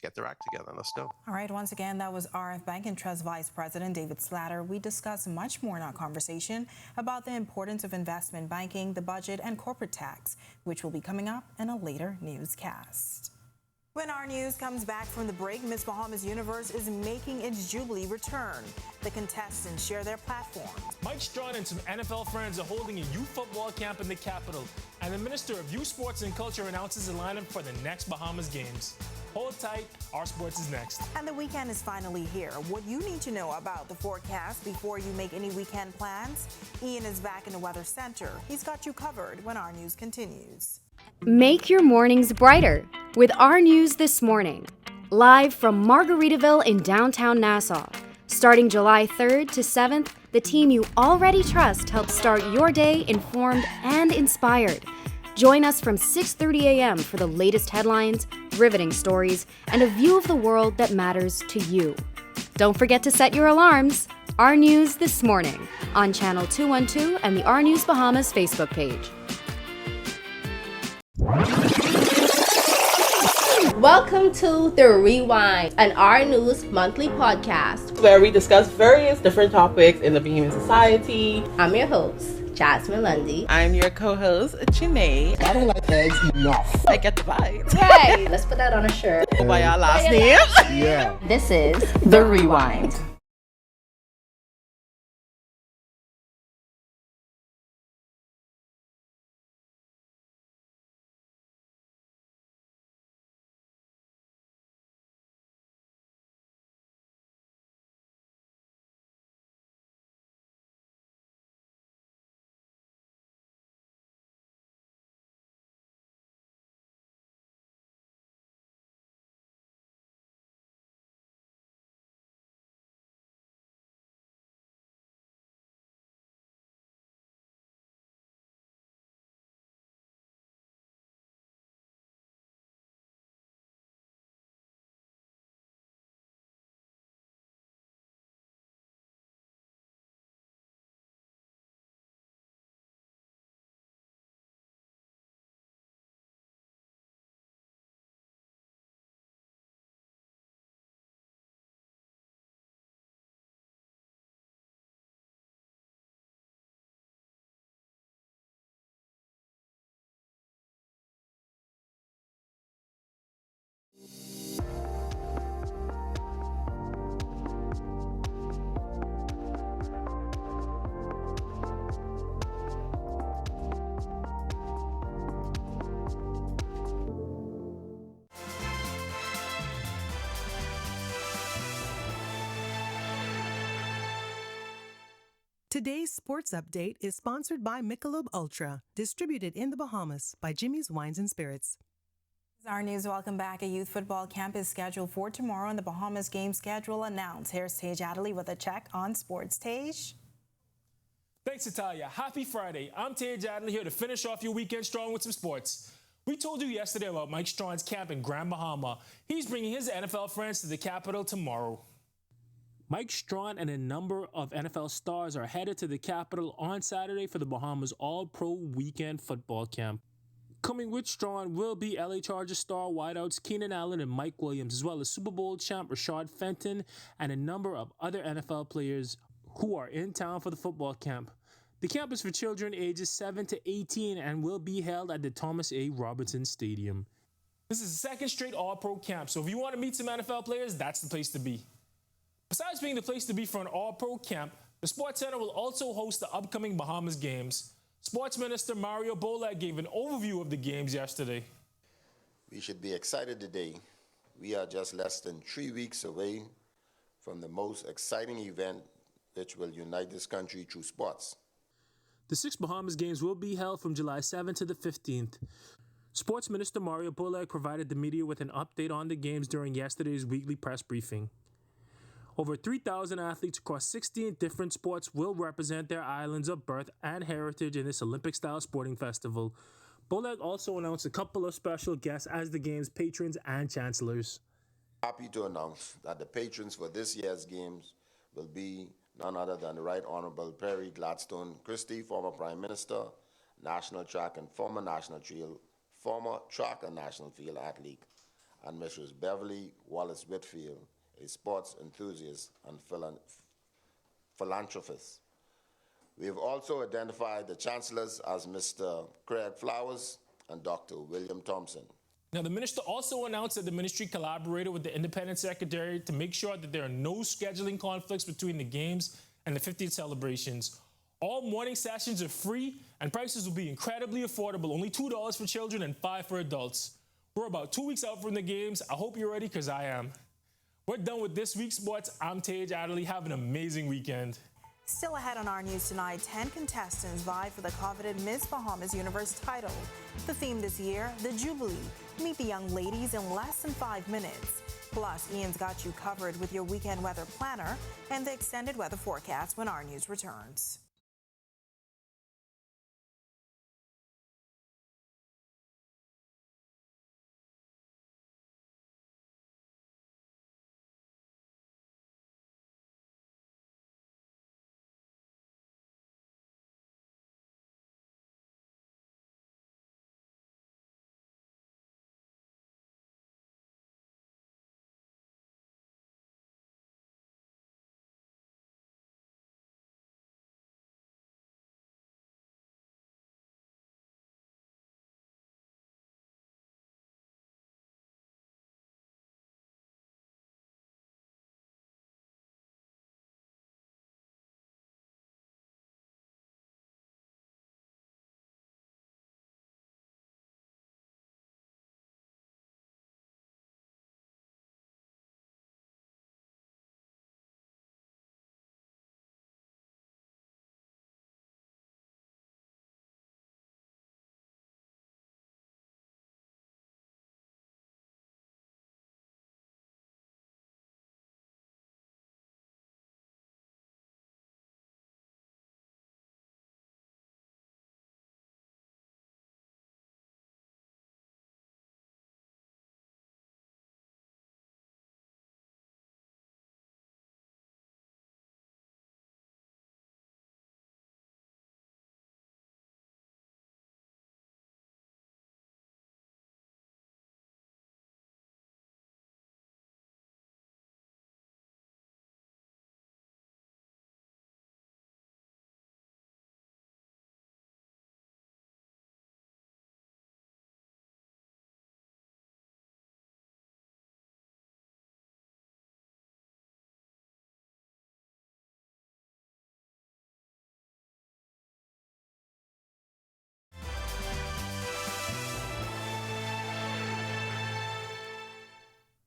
get their act together. Let's go. All right, once again, that was RF Bank and Trust Vice President David Slatter. We discussed much more in our conversation about the importance of investment banking, the budget, and corporate tax, which will be coming up in a later newscast. When our news comes back from the break, Miss Bahamas Universe is making its Jubilee return. The contestants share their platforms. Mike Strawn and some NFL friends are holding a youth football camp in the capital, and the Minister of Youth, Sports and Culture announces the lineup for the next Bahamas games. Hold tight, our sports is next. And the weekend is finally here. What you need to know about the forecast before you make any weekend plans? Ian is back in the Weather Center. He's got you covered when our news continues. Make your mornings brighter with Our News This Morning. Live from Margaritaville in downtown Nassau. Starting July 3rd to 7th, the team you already trust helps start your day informed and inspired. Join us from 6:30 a.m. for the latest headlines, riveting stories, and a view of the world that matters to you. Don't forget to set your alarms. Our News This Morning on Channel 212 and the Our News Bahamas Facebook page. Welcome to The Rewind, an Our News monthly podcast where we discuss various different topics in the Bahamian society. I'm your host, Jasmine Lundy. I'm your co-host, Janae. I don't like eggs enough. I get the vibes. Right, let's put that on a shirt. Go by our last name. Yeah. This is The Rewind. Today's sports update is sponsored by Michelob Ultra, distributed in the Bahamas by Jimmy's Wines and Spirits. Our news, welcome back. A youth football camp is scheduled for tomorrow, and the Bahamas game schedule announced. Here's Tage Adderley with a check on sports. Tage? Thanks, Natalia. Happy Friday. I'm Tage Adderley here to finish off your weekend strong with some sports. We told you yesterday about Mike Strawn's camp in Grand Bahama. He's bringing his NFL friends to the capital tomorrow. Mike Strawn and a number of NFL stars are headed to the capital on Saturday for the Bahamas All-Pro Weekend Football Camp. Coming with Strawn will be LA Chargers star wideouts Keenan Allen and Mike Williams, as well as Super Bowl champ Rashad Fenton and a number of other NFL players who are in town for the football camp. The camp is for children ages 7 to 18 and will be held at the Thomas A. Robinson Stadium. This is the second straight All-Pro camp, so if you want to meet some NFL players, that's the place to be. Besides being the place to be for an All-Pro camp, the Sports Center will also host the upcoming Bahamas games. Sports Minister Mario Bolag gave an overview of the games yesterday. We should be excited today. We are just less than 3 weeks away from the most exciting event which will unite this country through sports. The 6 Bahamas games will be held from July 7th to the 15th. Sports Minister Mario Bolag provided the media with an update on the games during yesterday's weekly press briefing. Over 3,000 athletes across 16 different sports will represent their islands of birth and heritage in this Olympic-style sporting festival. Bolag also announced a couple of special guests as the game's patrons and chancellors. Happy to announce that the patrons for this year's games will be none other than the Right Honorable Perry Gladstone Christie, former Prime Minister, national track and former national trail, former track and national field athlete, and Mrs. Beverly Wallace Whitfield, a sports enthusiast and philanthropist. We have also identified the chancellors as Mr. Craig Flowers and Dr. William Thompson. Now, the minister also announced that the ministry collaborated with the independent secretary to make sure that there are no scheduling conflicts between the games and the 50th celebrations. All morning sessions are free and prices will be incredibly affordable, only $2 for children and $5 for adults. We're about 2 weeks out from the games. I hope you're ready, because I am. We're done with this week's sports. I'm Tage Adderley. Have an amazing weekend. Still ahead on our news tonight, 10 contestants vie for the coveted Miss Bahamas Universe title. The theme this year, the Jubilee. Meet the young ladies in less than 5 minutes. Plus, Ian's got you covered with your weekend weather planner and the extended weather forecast when our news returns.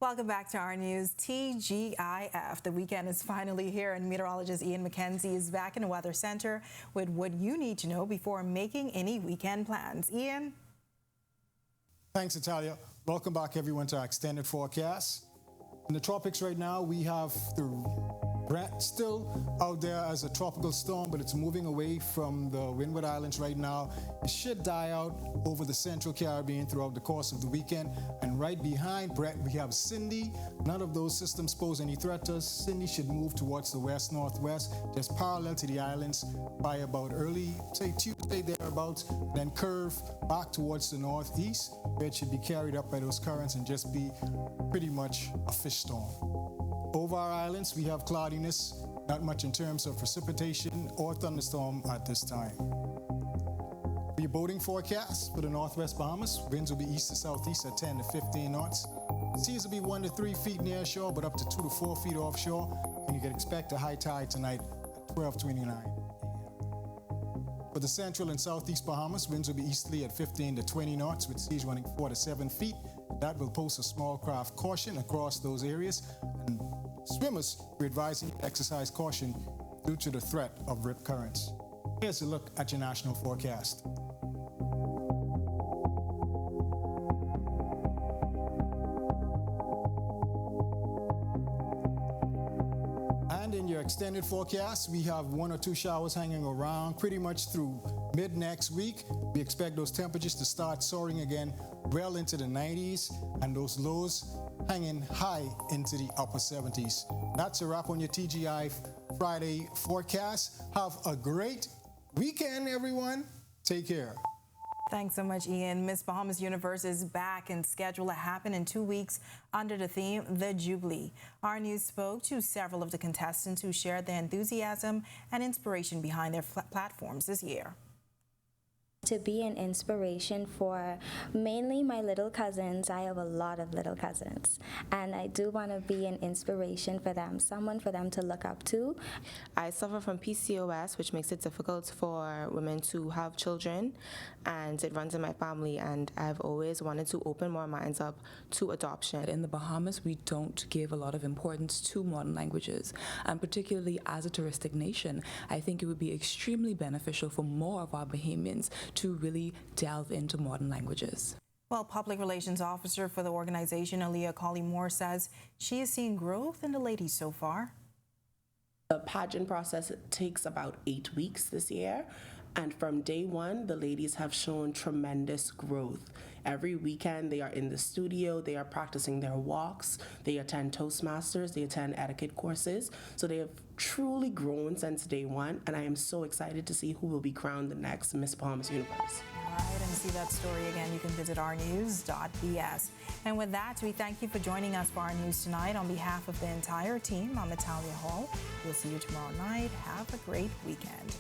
Welcome back to our news. TGIF. The weekend is finally here, and meteorologist Ian McKenzie is back in the Weather Center with what you need to know before making any weekend plans. Ian? Thanks, Natalia. Welcome back, everyone, to our extended forecast. In the tropics right now, we have the Brett still out there as a tropical storm, but it's moving away from the Windward Islands right now. It should die out over the Central Caribbean throughout the course of the weekend. And right behind Brett, we have Cindy. None of those systems pose any threat to us. Cindy should move towards the west-northwest, just parallel to the islands by about early, say Tuesday thereabouts, then curve back towards the northeast, where it should be carried up by those currents and just be pretty much a fish storm. Over our islands, we have cloudiness, not much in terms of precipitation or thunderstorm at this time. For your boating forecast for the northwest Bahamas, winds will be east to southeast at 10 to 15 knots. Seas will be 1 to 3 feet near shore, but up to 2 to 4 feet offshore, and you can expect a high tide tonight at 12:29 a.m. For the central and southeast Bahamas, winds will be easterly at 15 to 20 knots, with seas running 4 to 7 feet. That will post a small craft caution across those areas, and swimmers, we're advising you to exercise caution due to the threat of rip currents. Here's a look at your national forecast. And in your extended forecast, we have 1 or 2 showers hanging around pretty much through mid next week. We expect those temperatures to start soaring again well into the 90s, and those lows hanging high into the upper 70s. That's a wrap on your TGI Friday forecast. Have a great weekend, everyone. Take care. Thanks so much, Ian. Miss Bahamas Universe is back and scheduled to happen in 2 weeks under the theme, The Jubilee. Our news spoke to several of the contestants who shared their enthusiasm and inspiration behind their platforms this year. To be an inspiration for mainly my little cousins. I have a lot of little cousins, and I do want to be an inspiration for them, someone for them to look up to. I suffer from PCOS, which makes it difficult for women to have children, and it runs in my family, and I've always wanted to open more minds up to adoption. In the Bahamas, we don't give a lot of importance to modern languages, and particularly as a touristic nation, I think it would be extremely beneficial for more of our Bahamians to really delve into modern languages. Well, Public Relations Officer for the organization, Aaliyah Colley-Moore, says she is seeing growth in the ladies so far. The pageant process takes about 8 weeks this year, and from day one, the ladies have shown tremendous growth. Every weekend, they are in the studio, they are practicing their walks, they attend Toastmasters, they attend etiquette courses. So they have truly grown since day one, and I am so excited to see who will be crowned the next Miss Bahamas Universe. All right, and to see that story again, you can visit ournews.bs. And with that, we thank you for joining us for our news tonight. On behalf of the entire team, I'm Natalia Hall. We'll see you tomorrow night. Have a great weekend.